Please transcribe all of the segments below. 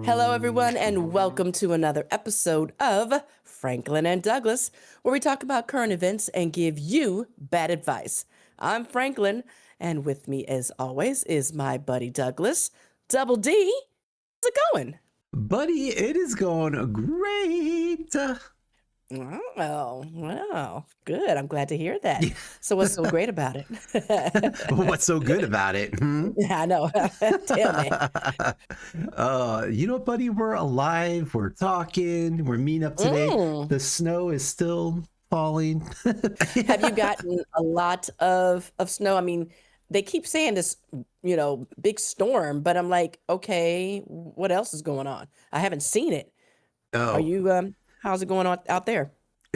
Hello, everyone, and welcome to another episode of Franklin and Douglas, where we talk about current events and give you bad advice. I'm Franklin, and with me, as always, is my buddy Douglas. Double D, how's it going? Buddy, it is going great. Well, good. I'm glad to hear that. So, what's so great about it? What's so good about it? I know. Tell me. Buddy, we're alive. We're talking. We're meeting up today. Mm. The snow is still falling. Have you gotten a lot of snow? I mean, they keep saying this, big storm, but I'm like, okay, what else is going on? I haven't seen it. Are Oh, you, how's it going on out there?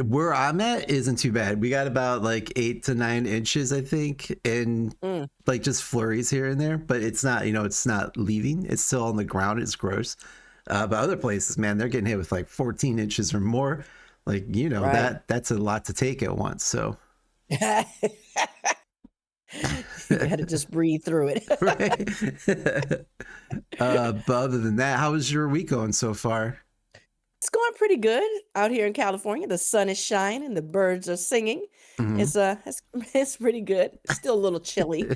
where I'm at isn't too bad. We got about like 8 to 9 inches, I think, and Mm, like just flurries here and there. But it's not, it's not leaving. It's still on the ground. It's gross. But other places, man, they're getting hit with like 14 inches or more. Like, right. that's a lot to take at once. So, You got to just breathe through it. right. But other than that, how was your week going so far? It's going pretty good out here in California. The sun is shining, the birds are singing. Hmm. It's pretty good. It's still a little chilly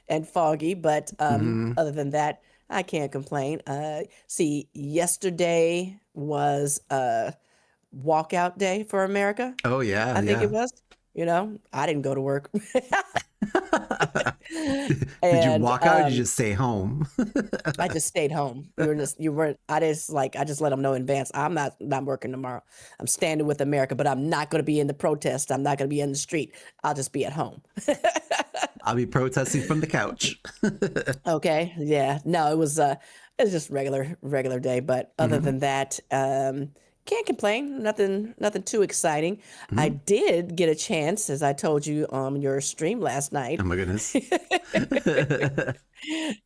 and foggy, but Hmm. other than that, I can't complain. See, yesterday was walkout day for America. Oh yeah, I think it yeah. was. I didn't go to work. Did you And walk out or did you just stay home? I just stayed home. You weren't. I just let them know in advance. I'm not working tomorrow. I'm standing with America, but I'm not going to be in the protest. I'm not going to be in the street. I'll just be at home. I'll be protesting from the couch. Okay. Yeah. No, it was just regular day. But other Hmm. than that, can't complain. Nothing too exciting. I Hmm. did get a chance, as I told you on your stream last night. Oh my goodness.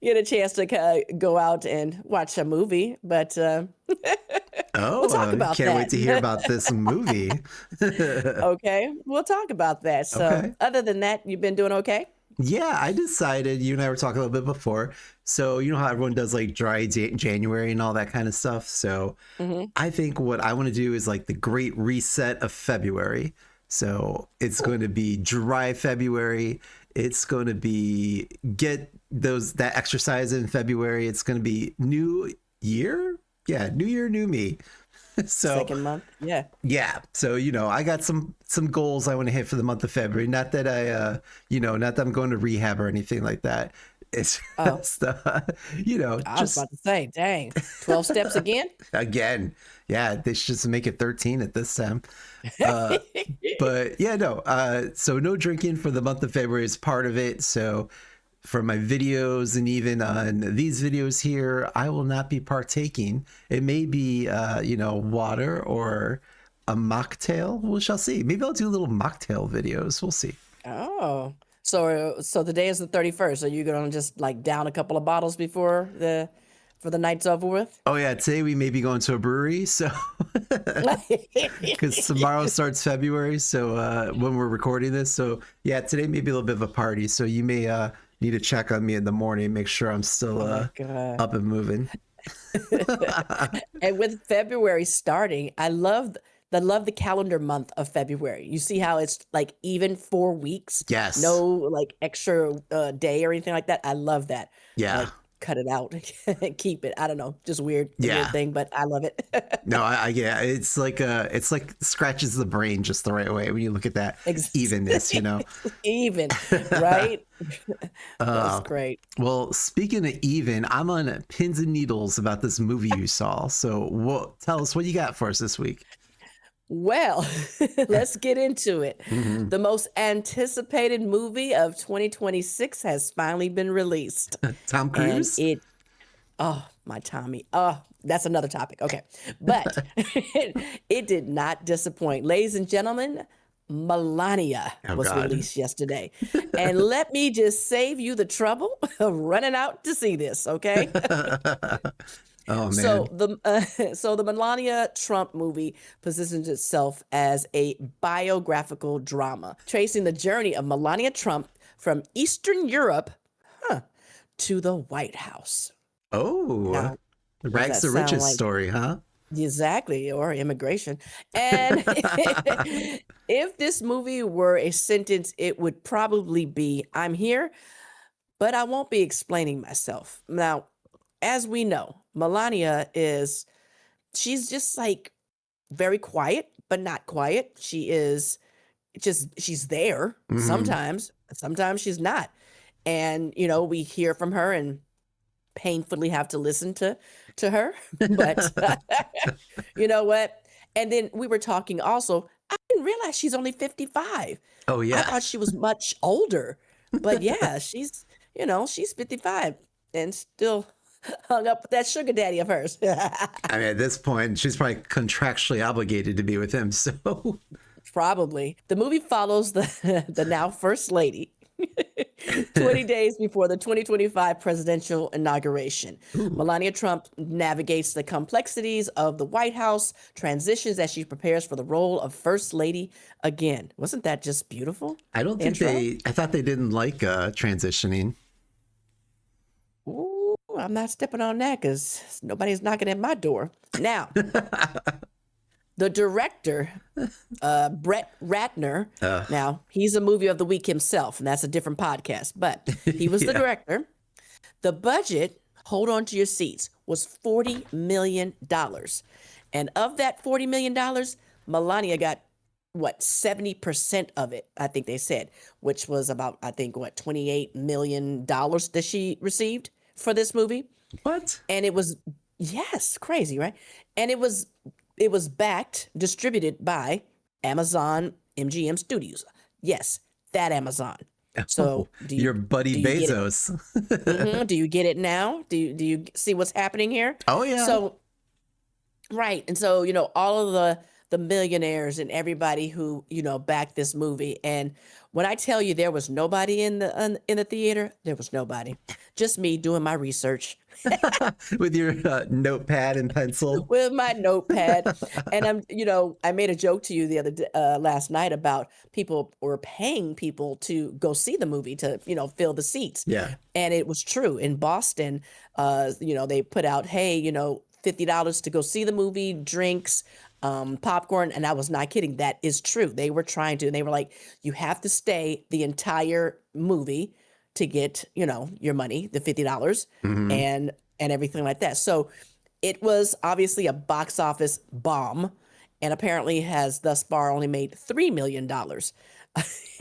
Get a chance to go out and watch a movie, but we'll Oh, talk about can't wait that. to hear about this movie. Okay, we'll talk about that. So, Okay. other than that, you've been doing okay? Yeah, I decided, you and I were talking a little bit before. So, you know how everyone does like dry January and all that kind of stuff. So, Hmm. I think what I want to do is like the great reset of February. So, it's going to be dry February. It's going to be get that exercise in February. It's going to be new year. Yeah, new year, new me. So, Second month? Yeah. yeah, so I got some goals I want to hit for the month of February. Not that not that I'm going to rehab or anything like that. It's Oh, just I was just about to say, dang, 12 steps again? again, yeah, they should just make it 13 at this time. Uh, but yeah, no. So no drinking for the month of February is part of it. So for my videos and even on these videos here, I will not be partaking. It may be, water or a mocktail. We shall see. Maybe I'll do little mocktail videos. We'll see. Oh, so the day is the 31st. Are you gonna just like down a couple of bottles for the night's over with? Oh yeah, today we may be going to a brewery. So because tomorrow starts February, so when we're recording this, so yeah, today may be a little bit of a party. So you may need to check on me in the morning, make sure I'm still Oh my God. up and moving. And with February starting, I love the calendar month of February. You see how it's like even 4 weeks, Yes. no like extra day or anything like that. I love that. Yeah. Like cut it out, keep it. I don't know, just a weird Yeah. thing, but I love it. No, yeah, it's like scratches the brain just the right way when you look at that Ex- evenness. Even, right? That's Uh, great. well, speaking of even, I'm on pins and needles about this movie you saw. So, tell us what you got for us this week. Well, let's get into it. Hmm. The most anticipated movie of 2026 has finally been released. Tom And Cruise? oh, my Tommy. Oh, that's another topic. Okay. But it did not disappoint. Ladies and gentlemen, Melania Oh was God. released yesterday. And let me just save you the trouble of running out to see this, okay? Oh So man. the Melania Trump movie positions itself as a biographical drama, tracing the journey of Melania Trump from Eastern Europe, huh, to the White House. Oh, Now, The What does rags that to sound riches like? story, huh? Exactly, or immigration. And if this movie were a sentence, it would probably be, I'm here, but I won't be explaining myself. Now, as we know, she's just like very quiet, but not quiet. She's there Hmm. sometimes she's not. And, we hear from her and painfully have to listen to her. But you know what? And then we were talking also, I didn't realize she's only 55. Oh I yeah. thought she was much older. But yeah, she's 55 and still hung up with that sugar daddy of hers. I mean, at this point, she's probably contractually obligated to be with him. So, Probably. The movie follows the now first lady 20 days before the 2025 presidential inauguration. ooh, Melania Trump navigates the complexities of the White House, transitions as she prepares for the role of First Lady again. Wasn't that just beautiful? I don't think Intro? I thought they didn't like transitioning. Ooh, I'm not stepping on that because nobody's knocking at my door. Now, the director, Brett Ratner, uh, now he's a movie of the week himself, and that's a different podcast, but he was the yeah. director. The budget, hold on to your seats, was $40 million. And of that $40 million, Melania got what, 70% of it, I think they said, which was about, I think, what, $28 million that she received for this movie. What? And it was, yes, crazy, right? And it was backed, distributed by Amazon MGM Studios. Yes, that Amazon. Oh, So do you your buddy do you get it? Bezos. Do you get it now? Do you see what's happening here? Oh yeah. So right, and so all of the millionaires and everybody who backed this movie. And when I tell you there was nobody in the theater, there was nobody. Just me doing my research With your notepad and pencil. with my notepad. And I made a joke to you the other last night about people were paying people to go see the movie to fill the seats. Yeah. And it was true in Boston. They put out, hey, $50 to go see the movie, drinks, popcorn. And I was not kidding, that is true. They were trying to, and they were like, you have to stay the entire movie to get your money, the $50, Hmm. and everything like that. So it was obviously a box office bomb, and apparently has thus far only made $3 million.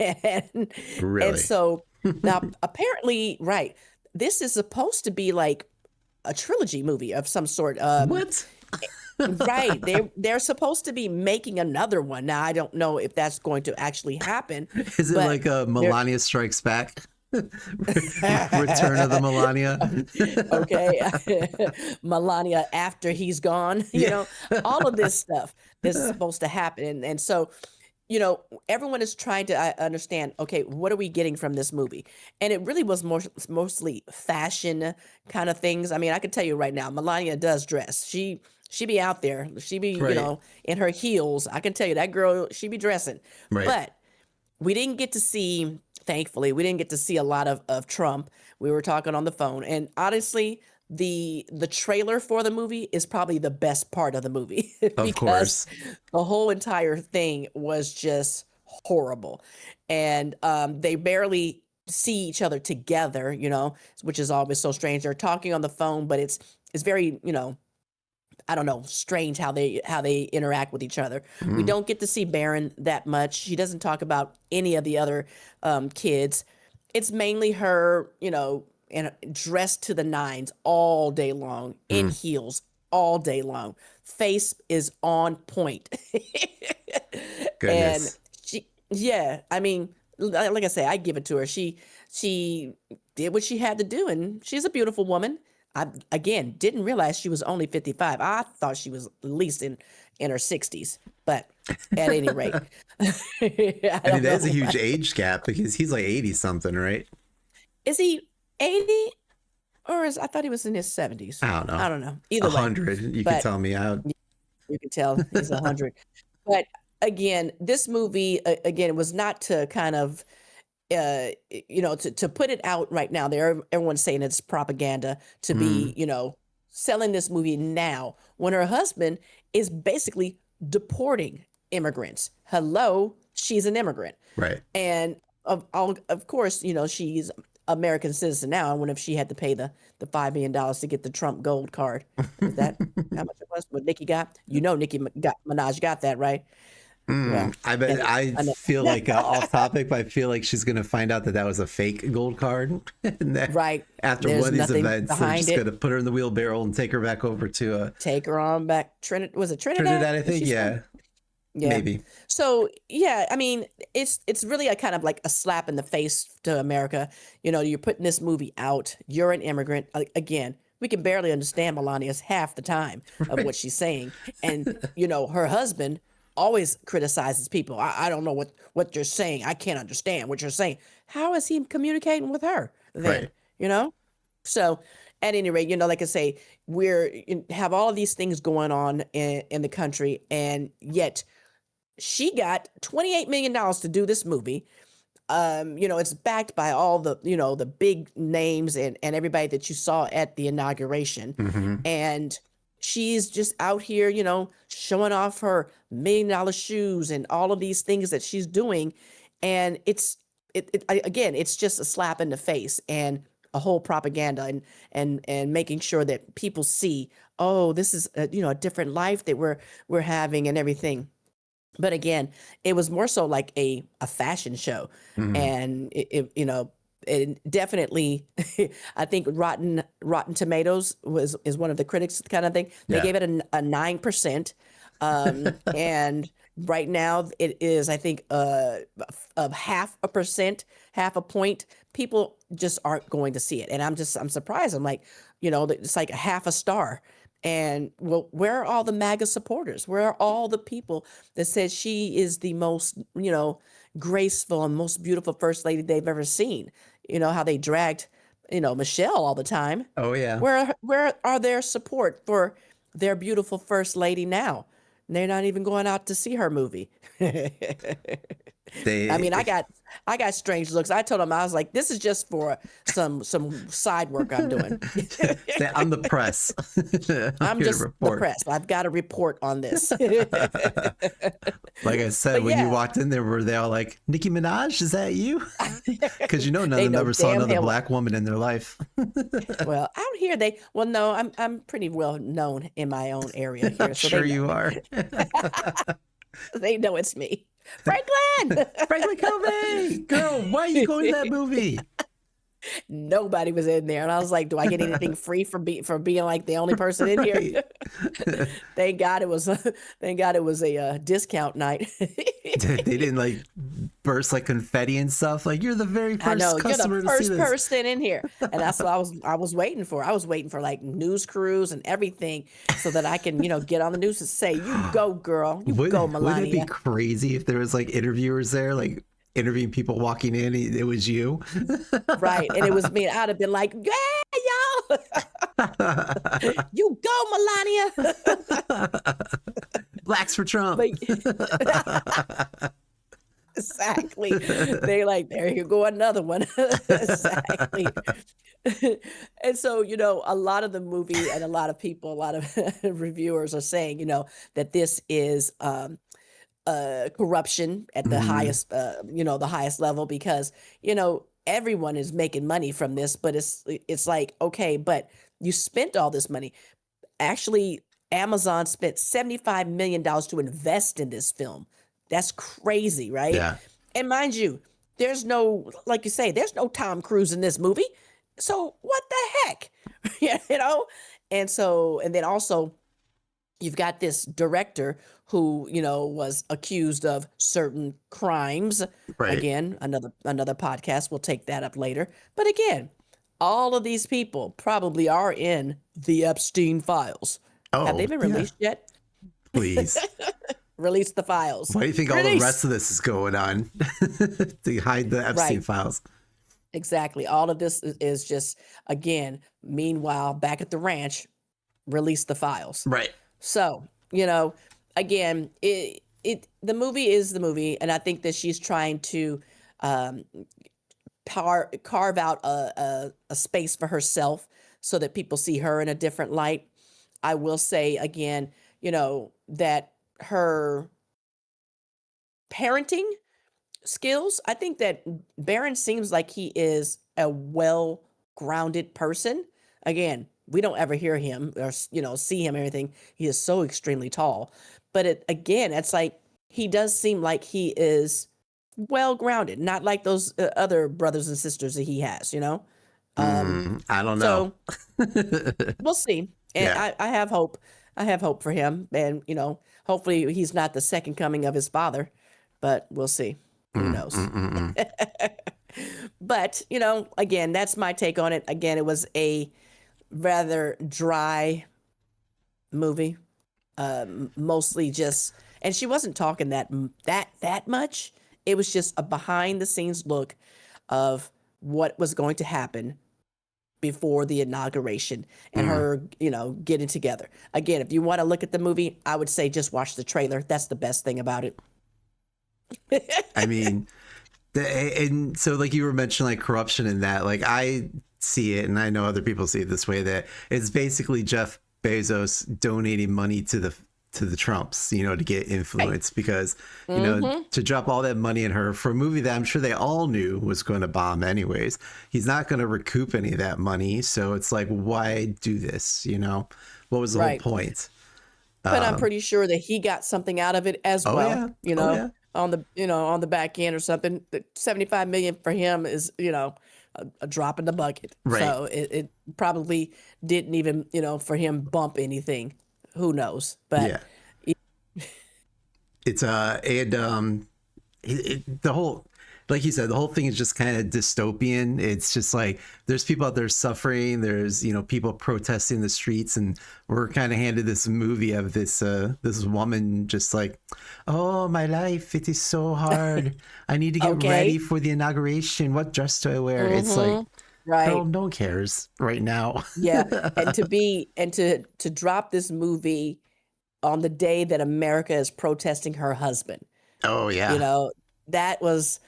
and and Really? so now apparently, right, this is supposed to be like a trilogy movie of some sort. What? Right, they're supposed to be making another one. Now I don't know if that's going to actually happen, Is it but like a they're Melania Strikes Back? Return of the Melania? okay. Melania after he's gone, Yeah. all of this stuff is supposed to happen. And so, everyone is trying to understand, okay, what are we getting from this movie? And it really was mostly fashion kind of things. I mean, I can tell you right now, Melania does dress. She be out there. She be, Right. in her heels. I can tell you that girl, she be dressing. Right. But we didn't get to see, thankfully, we didn't get to see a lot of Trump. We were talking on the phone, and honestly, the trailer for the movie is probably the best part of the movie Of because course. the whole entire thing was just horrible. And they barely see each other together, which is always so strange. They're talking on the phone, but it's very, I don't know, strange how they interact with each other. We Mhm. don't get to see Baron that much. She doesn't talk about any of the other kids. It's mainly her, and dressed to the nines all day long, in Mm. heels all day long. Face is on point. And Goodness. yeah, I mean, like I say, I give it to her. She did what she had to do, and she's a beautiful woman. I again didn't realize she was only 55. I thought she was at least in her 60s. But at any rate, I I mean, don't that is a know. huge age gap because he's like 80 something, right? Is he 80, or I thought he was in his 70s? I don't know. I don't know. A Either way, hundred. You could but tell me out. you can tell he's 100. But again, this movie again was not to kind of to put it out right now. Everyone's saying it's propaganda to Mm. be, selling this movie now when her husband is basically deporting immigrants. Hello, she's an immigrant. Right. And of course, she's American citizen now. I wonder if she had to pay the $5 million to get the Trump gold card. Was that how much it was? What Nicki got? Minaj got that, right? Well, I bet anyway, I I know. feel like off topic, but I feel like she's gonna find out that that was a fake gold card, and that Right. after There's one of these nothing events, they're behind just it. gonna put her in the wheelbarrow and take her back over to Take her on back. Was it Trinidad? Trinidad, I Was think. she from? Yeah, Yeah. maybe. So yeah, I mean, it's really a kind of like a slap in the face to America. You're putting this movie out. You're an immigrant. Again, we can barely understand Melania's half the time of Right. what she's saying, and her husband always criticizes people. I don't know what you're saying. I can't understand what you're saying. How is he communicating with her then? Right. You know. So at any rate, like I say, have all of these things going on in the country, and yet she got $28 million to do this movie. It's backed by all the big names and everybody that you saw at the inauguration. Hmm. And she's just out here, showing off her $1 million shoes and all of these things that she's doing. And again, it's just a slap in the face and a whole propaganda and making sure that people see, oh, this is a different life that we're having and everything. But again, it was more so like a fashion show, Hmm. and it definitely, I think Rotten Tomatoes is one of the critics kind of thing. They Yeah. gave it a 9%, and right now it is, I think, of 0.5%, half a point. People just aren't going to see it, and I'm surprised. I'm like, it's like a half a star. And well, where are all the MAGA supporters? Where are all the people that said she is the most, graceful and most beautiful first lady they've ever seen? How they dragged, Michelle all the time. Oh yeah. Where are their support for their beautiful first lady now? They're not even going out to see her movie. I mean, They I got strange looks. I told him, I was like, this is just for some side work I'm doing. say I'm the press. I'm I'm here to just the report. press. I've got to report on this. Like I said, But when you yeah, walked in there, were they all like, Nicki Minaj, is that you? Because none of they them know ever saw damn another hell. black woman in their life. Well, out here well, no, I'm pretty well known in my own area here, so Sure you are. they know it's me, Franklin. Franklin Covey! Girl, why are you going to that movie? Nobody was in there, and I was like, "Do I get anything free for being like the only person in here?" Right. Thank God it was. Thank God it was a discount night. They didn't like burst like confetti and stuff. Like, you're the very I first know you're the customer to see first this. person in here, and that's what I was waiting for. I was waiting for like news crews and everything, so that I can get on the news and say, "You go, girl, you go, Wouldn't it be Melania." crazy if there was like interviewers there, like interviewing people walking in? It was you. Right, and it was me. I'd have been like, "Yeah, y'all, you go, Melania." Blacks for Trump. But exactly, they like, there you go, another one. Exactly. And so, a lot of the movie and a lot of people, a lot of reviewers are saying, that this is corruption at the Mhm. highest, the highest level because, everyone is making money from this, but it's like, okay, but you spent all this money. Actually, Amazon spent $75 million to invest in this film. That's crazy, right? Yeah. And mind you, there's no, like you say, there's no Tom Cruise in this movie. So what the heck? And so, and then also, you've got this director who, was accused of certain crimes. Right. Again, another podcast. We'll take that up later. But again, all of these people probably are in the Epstein files. Have they Oh, been yeah. released yet? Please. Release the files. Why do you think all the Release. rest of this is going on? To hide the Epstein Right. files. Exactly. All of this is just, again, meanwhile, back at the ranch, release the files. Right. So, again, the movie is the movie, and I think that she's trying to um, carve out a space for herself so that people see her in a different light. I will say again, that her parenting skills, I think that Barron seems like he is a well-grounded person. Again, we don't ever hear him or see him or anything. He is so extremely tall. But it's like he does seem like he is well-grounded, not like those other brothers and sisters that he has. I don't know. So we'll see. And Yeah. I have hope. I have hope for him. And, hopefully he's not the second coming of his father, but we'll see. Who Mm, knows? mm, mm, mm. But, again, that's my take on it. Again, it was a rather dry movie. Mostly just, and she wasn't talking that much. It was just a behind the scenes look of what was going to happen before the inauguration and Mm. her, getting together. Again, if you want to look at the movie, I would say just watch the trailer. That's the best thing about it. I mean, and so like you were mentioning like corruption in that, like I see it and I know other people see it this way, that it's basically Jeff Bezos donating money to the Trumps, to get influence, because to drop all that money in her for a movie that I'm sure they all knew was going to bomb anyways, he's not going to recoup any of that money. So it's like, why do this? What was the whole Right. point? But I'm pretty sure that he got something out of it as Oh well, yeah, oh yeah, on the back end or something. The 75 million for him is, a drop in the bucket. right. So it probably didn't even, for him bump anything. Who knows? But Yeah. It's the whole, like you said, the whole thing is just kind of dystopian. It's just like there's people out there suffering, there's people protesting the streets, and we're kind of handed this movie of this woman just like, oh, my life, it is so hard, I need to get Okay. ready for the inauguration, what dress do I wear? It's like, Right. girl, no one cares right now. Yeah. And to drop this movie on the day that America is protesting her husband. Oh yeah. That was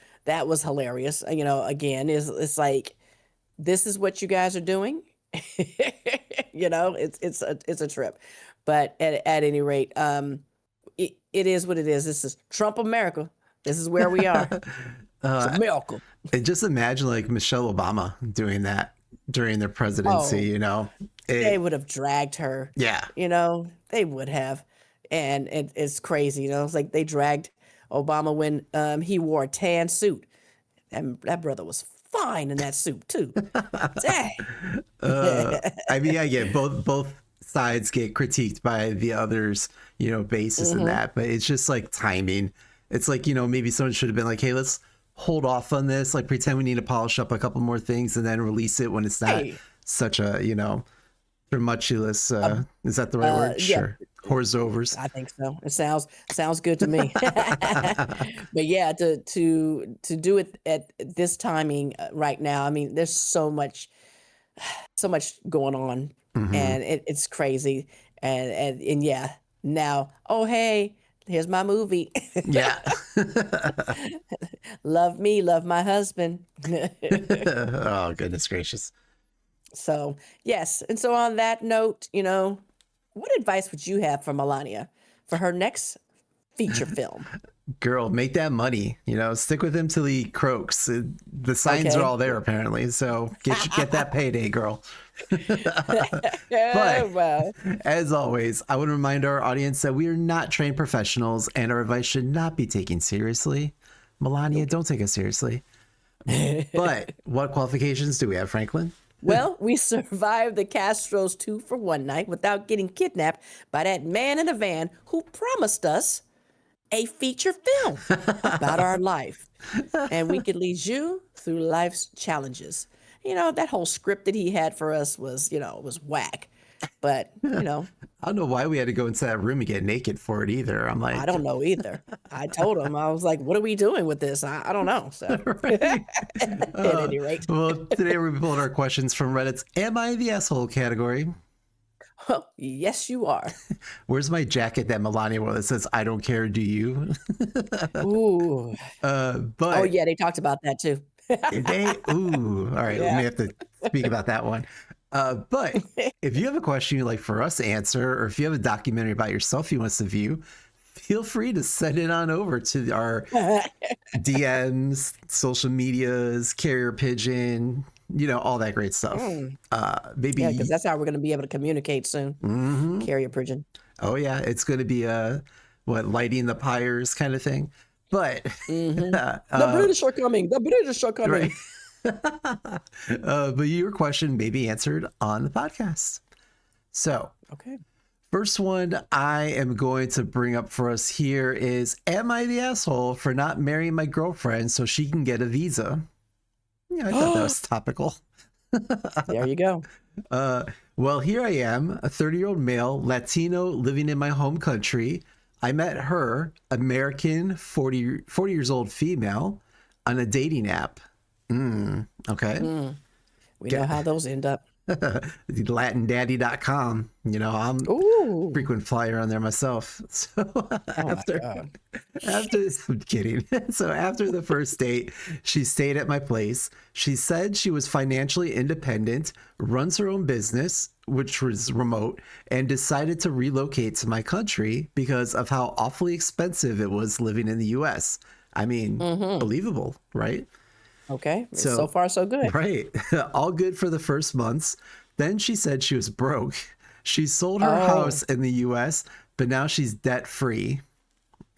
hilarious. Again, it's like, this is what you guys are doing. It's a trip. But at any rate, it is what it is. This is Trump America. This is where we are. It's America. And just imagine like Michelle Obama doing that during their presidency, They would have dragged her. Yeah. They would have. And it's crazy, it's like they dragged Obama when he wore a tan suit. And that brother was fine in that suit too. Dang. I mean, I get both sides get critiqued by the others, basis in that, but it's just like timing. It's like, maybe someone should have been like, hey, let's hold off on this, like pretend we need to polish up a couple more things and then release it when it's not such a, tumultuous, is that the right word? Yeah. Sure. Horsovers. I think so. It sounds good to me. But yeah, to do it at this timing right now, I mean, there's so much going on, and it's crazy. And yeah, now, oh hey, here's my movie. Yeah. Love me, love my husband. Oh, goodness gracious. So yes, and so on that note, what advice would you have for Melania for her next feature film? Girl, make that money. Stick with him till he croaks. The signs Okay. are all there apparently. So get that payday, girl. Yeah, But well, as always, I would remind our audience that we are not trained professionals and our advice should not be taken seriously. Melania, don't take us seriously. But what qualifications do we have, Franklin? well, we survived the Castros 2-for-1 night without getting kidnapped by that man in a van who promised us a feature film about our life. And we could lead you through life's challenges. That whole script that he had for us was, was whack. But, I don't know why we had to go into that room and get naked for it either. I'm like, I don't know either. I told him, I was like, what are we doing with this? I don't know. So at any rate. Well, today we're pulling our questions from Reddit's Am I the Asshole category. Well, yes, you are. Where's my jacket that Melania wore that says, I don't care, do you? Ooh. But Oh, yeah, they talked about that too. all right, Yeah. we have to speak about that one. But if you have a question you'd like for us to answer, or if you have a documentary about yourself you want us to view, feel free to send it on over to our DMs, social medias, carrier pigeon, all that great stuff. Maybe. Yeah, because that's how we're going to be able to communicate soon. Mhm. Carrier pigeon. Oh yeah, it's going to be lighting the pyres kind of thing. But The British are coming. The British are coming. right. But your question may be answered on the podcast. So, Okay. first one I am going to bring up for us here is, am I the asshole for not marrying my girlfriend so she can get a visa? Yeah, I thought that was topical. There you go. Well, here I am, a 30-year-old male, Latino, living in my home country. I met her, American, 40 years old female, on a dating app. Okay. We know how those end up. LatinDaddy.com. I'm Ooh. frequent flyer on there myself. So Oh after my God. I'm kidding. So after the first date, she stayed at my place. She said she was financially independent, runs her own business, which was remote, and decided to relocate to my country because of how awfully expensive it was living in the US. I mean, believable, right? Okay. So far, so good. Right. All good for the first months. Then she said she was broke. She sold her house in the US, but now she's debt free.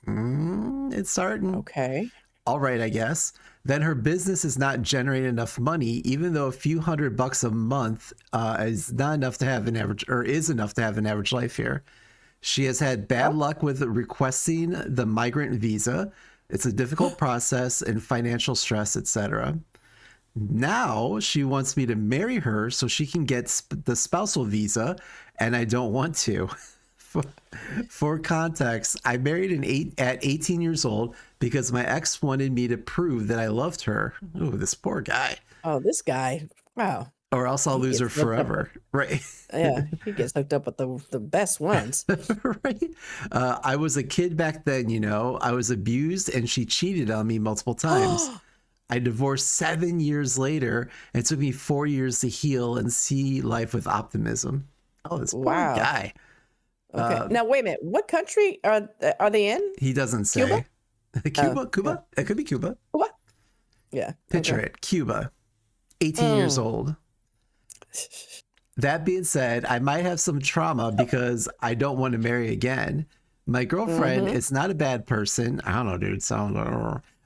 It's starting. Okay. All right, I guess. Then her business is not generating enough money, even though a few $100 a month is not enough to have an average, or is enough to have an average life here. She has had bad luck with requesting the migrant visa. It's a difficult process and financial stress, etc. Now she wants me to marry her so she can get the spousal visa, and I don't want to. For context, I married at 18 years old because my ex wanted me to prove that I loved her. Oh, this poor guy. Oh, this guy. Wow. Or else I'll lose her gets hooked up forever. Right. Yeah, he gets hooked up with the best ones. Right. I was a kid back then, I was abused and she cheated on me multiple times. I divorced 7 years later, and it took me 4 years to heal and see life with optimism. Oh, this poor Wow. guy. Okay. Now wait a minute. What country are they in? He doesn't say. Cuba? Cuba? It could be Cuba. What? Yeah. Picture it. Cuba. 18 years old. That being said, I might have some trauma because I don't want to marry again. My girlfriend is not a bad person. I don't know, dude.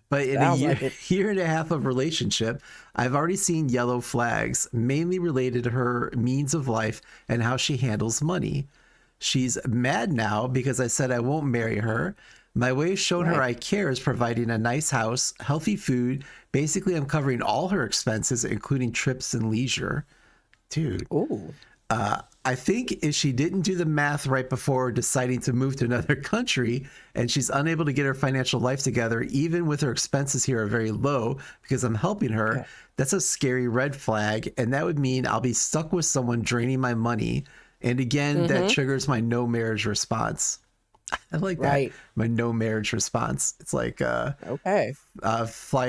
But in a year and a half of relationship, I've already seen yellow flags, mainly related to her means of life and how she handles money. She's mad now because I said I won't marry her. My way of showing her I care is providing a nice house, healthy food. Basically, I'm covering all her expenses, including trips and leisure. Dude. Ooh. I think if she didn't do the math right before deciding to move to another country and she's unable to get her financial life together, even with her expenses here are very low because I'm helping her, that's a scary red flag. And that would mean I'll be stuck with someone draining my money. And again, that triggers my no marriage response. I like that. My no marriage response. It's like flight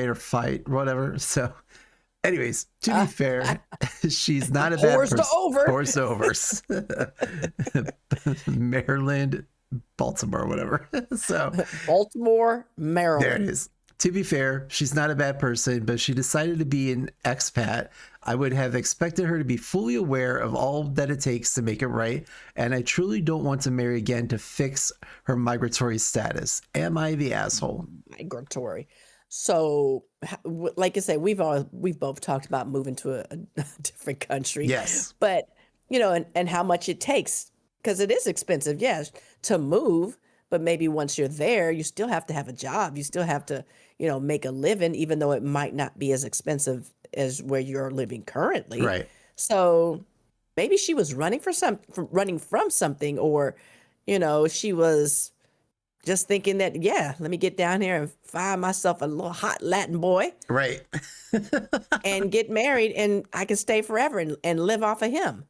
or fight, whatever. So anyways, to be fair, she's not a bad person. Horse overs. Maryland, Baltimore, whatever. So Baltimore, Maryland. There it is. To be fair, she's not a bad person, but she decided to be an expat. I would have expected her to be fully aware of all that it takes to make it right, and I truly don't want to marry again to fix her migratory status. Am I the asshole? Migratory. So, like I said, we've both talked about moving to a different country. Yes. But, and how much it takes, because it is expensive, yes, to move. But maybe once you're there, you still have to have a job. You still have to, make a living, even though it might not be as expensive as where you're living currently. Right. So maybe she was running from something, or, she was just thinking that, let me get down here and find myself a little hot Latin boy. Right. And get married, and I can stay forever and live off of him.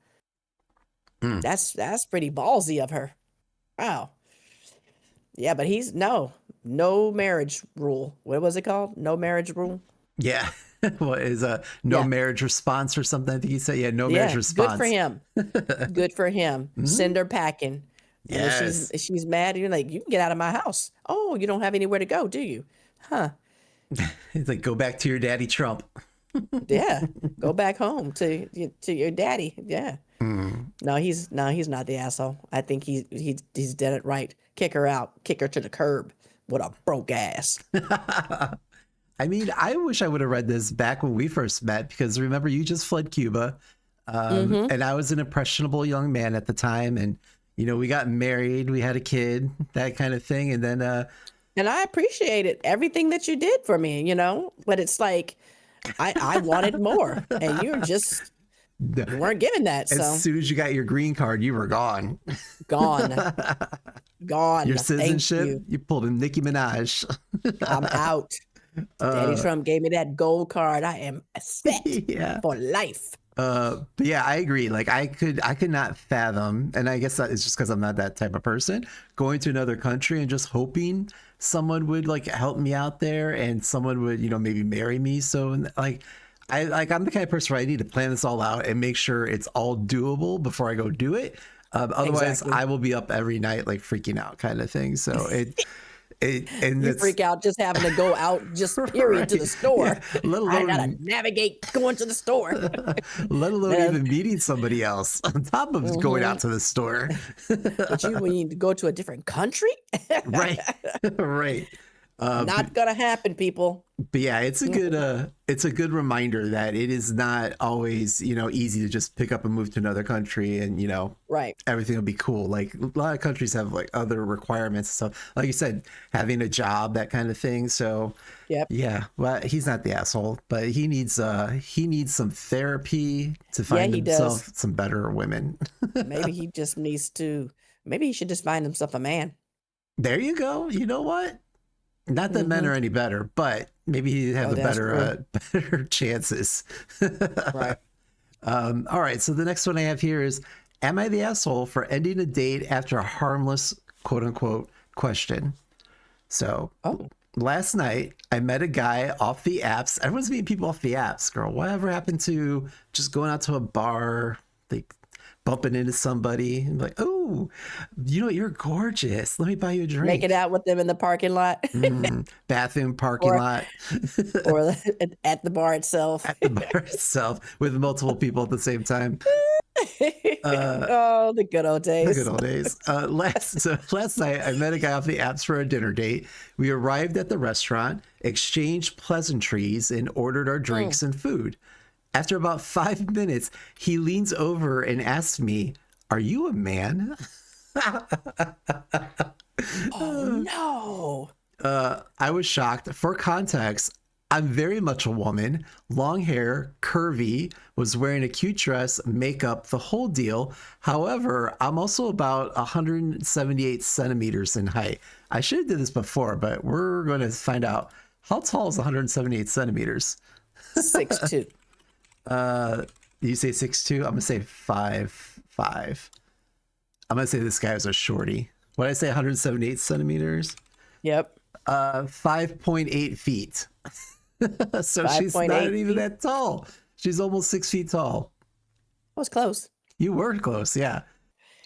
That's pretty ballsy of her. Wow. Yeah, but he's no marriage rule. What was it called? No marriage rule? Yeah. What is a no Yeah. marriage response or something? I think you said, yeah, no marriage Yeah. Good for response. him. Good for him. Mhm. Send her packing. And when Yes. she's mad, you're like, you can get out of my house. Oh, you don't have anywhere to go, do you? Huh. It's like, go back to your daddy Trump. Yeah. Go back home to your daddy. Yeah. Mm. No, he's not the asshole. I think he's done it right. Kick her out. Kick her to the curb. What a broke ass. I mean, I wish I would have read this back when we first met, because remember, you just fled Cuba. Mm-hmm. And I was an impressionable young man at the time. And, we got married, we had a kid, that kind of thing. And then, And I appreciated everything that you did for me, but it's like I wanted more, and you weren't given that, as so soon as you got your green card, you were gone. gone, Your gone. Thank citizenship, you. you pulled a Nicki Minaj. I'm out. Daddy uh, Trump gave me that gold card. I am set yeah. for life. But yeah, I agree. Like I could not fathom, and I guess that is just because I'm not that type of person, going to another country and just hoping someone would like help me out there and someone would, maybe marry me. So like, I'm the kind of person where I need to plan this all out and make sure it's all doable before I go do it. Otherwise, Exactly. I will be up every night like freaking out, kind of thing. So and You it's freak out just having to go out, just period, to the right. store. Yeah, let I gotta alone navigate going to the store. let alone Then, even meeting somebody else on top of going out mhm. to the store. But when you go to a different country, Right. Right. But, not gonna happen, people. but yeah, it's a good reminder that it is not always, easy to just pick up and move to another country and, Right. everything will be cool. Like a lot of countries have like other requirements and stuff. Like you said, having a job, that kind of thing. So Yep. yeah, well, he's not the asshole, but he needs some therapy to Yeah, find he does. himself some better women. Maybe he just needs to. Maybe he should just find himself a man. There you go. You know what? Not that men Hmm. are any better, but maybe he'd have Oh, a that's better true. better chances. Right. All right, so the next one I have here is, am I the asshole for ending a date after a harmless quote unquote question? So Oh, last night I met a guy off the apps. Everyone's meeting people off the apps, girl. Whatever happened to just going out to a bar, like bumping into somebody and like, oh, you're gorgeous. Let me buy you a make it drink. out with them in the parking lot, Bathroom, parking or lot. or at the bar itself. At the bar itself with multiple people at the same time. Uh, Oh, the good old the good days. old days. Last night I met a guy off the apps for a dinner date. We arrived at the restaurant, exchanged pleasantries, and ordered our Mm. drinks and food. After about 5 minutes, he leans over and asks me, "Are you a man?" Oh no. I was shocked. For context, I'm very much a woman. Long hair, curvy, was wearing a cute dress, makeup, the whole deal. However, I'm also about 178 centimeters in height. I should have did this before, but we're going to find out. How tall is 178 centimeters? 6'2". You say 6'2"? I'm going to say 5'5". I'm going to say this guy was a shorty. What did I say, 178 centimeters? Yep. 5.8 feet. So she's not 5.8 even feet. that tall. She's almost 6 feet tall. Was close. You were close, yeah.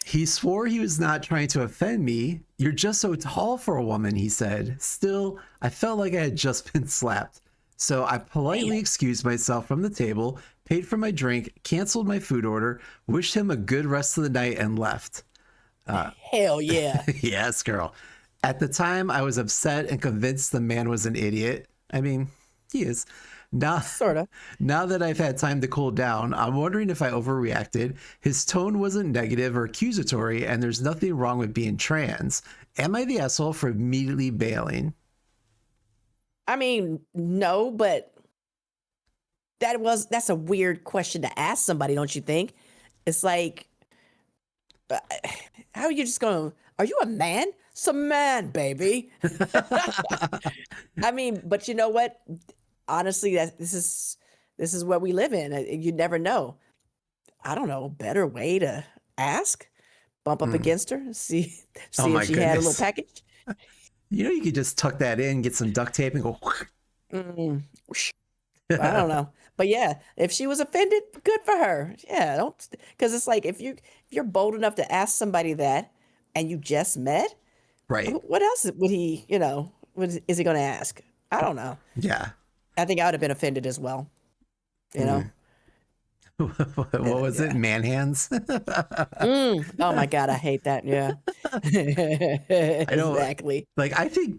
He swore he was not trying to offend me. You're just so tall for a woman, he said. Still, I felt like I had just been slapped. So I politely Damn. excused myself from the table, paid for my drink, canceled my food order, wished him a good rest of the night, and left. Hell yeah. Yes, girl. At the time, I was upset and convinced the man was an idiot. I mean, he is. Now, Sorta. now that I've had time to cool down, I'm wondering if I overreacted. His tone wasn't negative or accusatory, and there's nothing wrong with being trans. Am I the asshole for immediately bailing? I mean, no, but that's a weird question to ask somebody, don't you think? It's like, uh, how are you just going, are you a man? Some man, baby. I mean, but you know what? Honestly, this is what we live in. You never know. I don't know, better way to ask. Bump up Mm. against her, see Oh see if my she had a little goodness. package. You could just tuck that in, get some duct tape, and go. Mm, whoosh. I don't know. But yeah, if she was offended, good for her. Yeah, don't, because it's like if you're bold enough to ask somebody that and you just met, Right. what else would he, what is he going to ask? I don't know. Yeah. I think I would have been offended as well, you know? Mm. What was it? Yeah. Man hands? Oh my God, I hate that. Yeah. I don't Exactly. like, I think,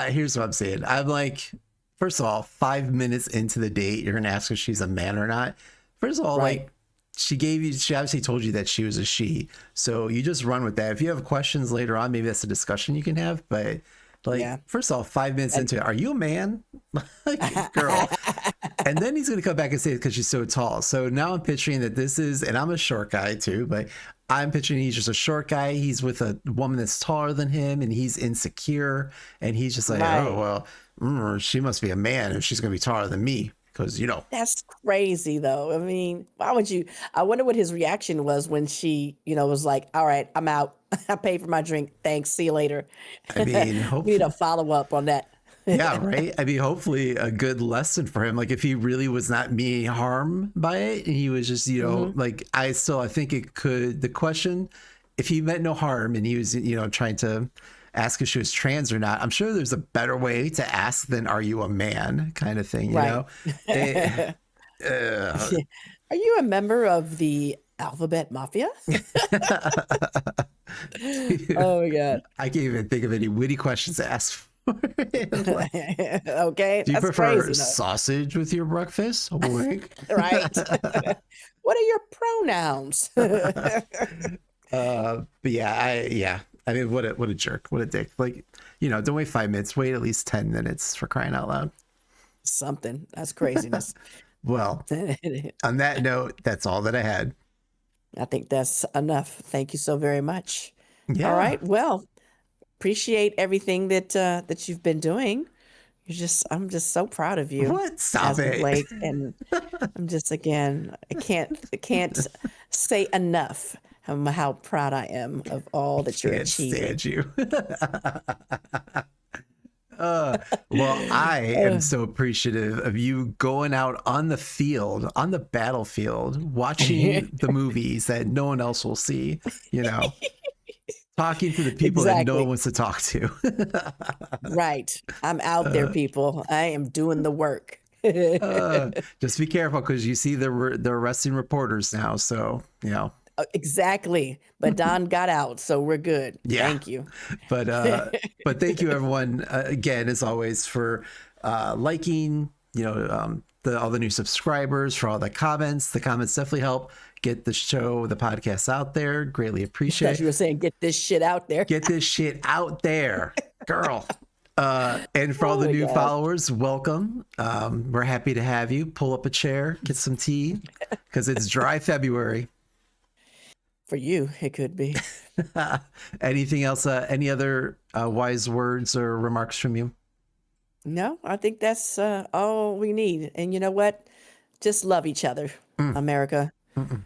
here's what I'm saying. I'm like, first of all, 5 minutes into the date, you're going to ask if she's a man or not. First of all, Right. like, she obviously told you that she was a she. So you just run with that. If you have questions later on, maybe that's a discussion you can have. But like, Yeah. first of all, 5 minutes And into it, are you a man? Like, girl. And then he's going to come back and say it because she's so tall. So now I'm picturing that this is, and I'm a short guy too, but I'm picturing he's just a short guy. He's with a woman that's taller than him and he's insecure. And he's just like, oh, right. well, she must be a man if she's going to be taller than me. Because, That's crazy though. I mean, why would you? I wonder what his reaction was when she, was like, "All right, I'm out. I paid for my drink. Thanks. See you later." I mean, We need a hopefully, follow up on that. yeah, right. I mean, hopefully a good lesson for him. Like if he really was not meaning harm by it and he was just, Hmm. like I think it could, the question, if he meant no harm and he was, trying to ask if she was trans or not, I'm sure there's a better way to ask than are you a man kind of thing, Right. It, uh, Are you a member of the Alphabet Mafia? Oh my God. I can't even think of any witty questions to ask for him. Like, Okay, do you that's prefer crazy though. sausage with your breakfast? Wink. Right. What are your pronouns? But yeah. I mean, what a jerk, what a dick. Like, don't wait 5 minutes, wait at least 10 minutes for crying out loud. Something. That's craziness. Well, on that note, that's all that I had. I think that's enough. Thank you so very much. All Yeah. right. Well, appreciate everything that you've been doing. I'm just so proud of you What? Stop as of it. late, and I'm just again, I can't say enough how proud I am of all that you're Can't achieving. stand you. Uh, well, I am Uh, so appreciative of you going out on the field, on the battlefield, watching the movies that no one else will see, you know, talking to the people that no one exactly. wants to talk to. Right. I'm out there, uh, people. I am doing the work. uh, just be careful because you see they're arresting reporters now. So, Exactly. But Don got out, so we're good. yeah. Thank you. But thank you everyone again as always for liking, all the new subscribers, for all the comments. The comments definitely help get the show, the podcast out there. Greatly appreciate Thought it. you were saying get this shit out there. Get this shit out there, girl. And for all Oh the my new gosh. followers, welcome. We're happy to have you. Pull up a chair, get some tea, because it's dry February. For you, it could be. Anything else? Any other wise words or remarks from you? No, I think that's all we need. And you know what? Just love each other, Mm, America. mm-mm.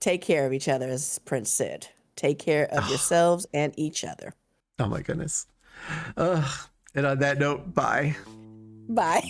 Take care of each other, as Prince said. Take care of Oh, yourselves and each other. oh my goodness. And on that note, bye. Bye.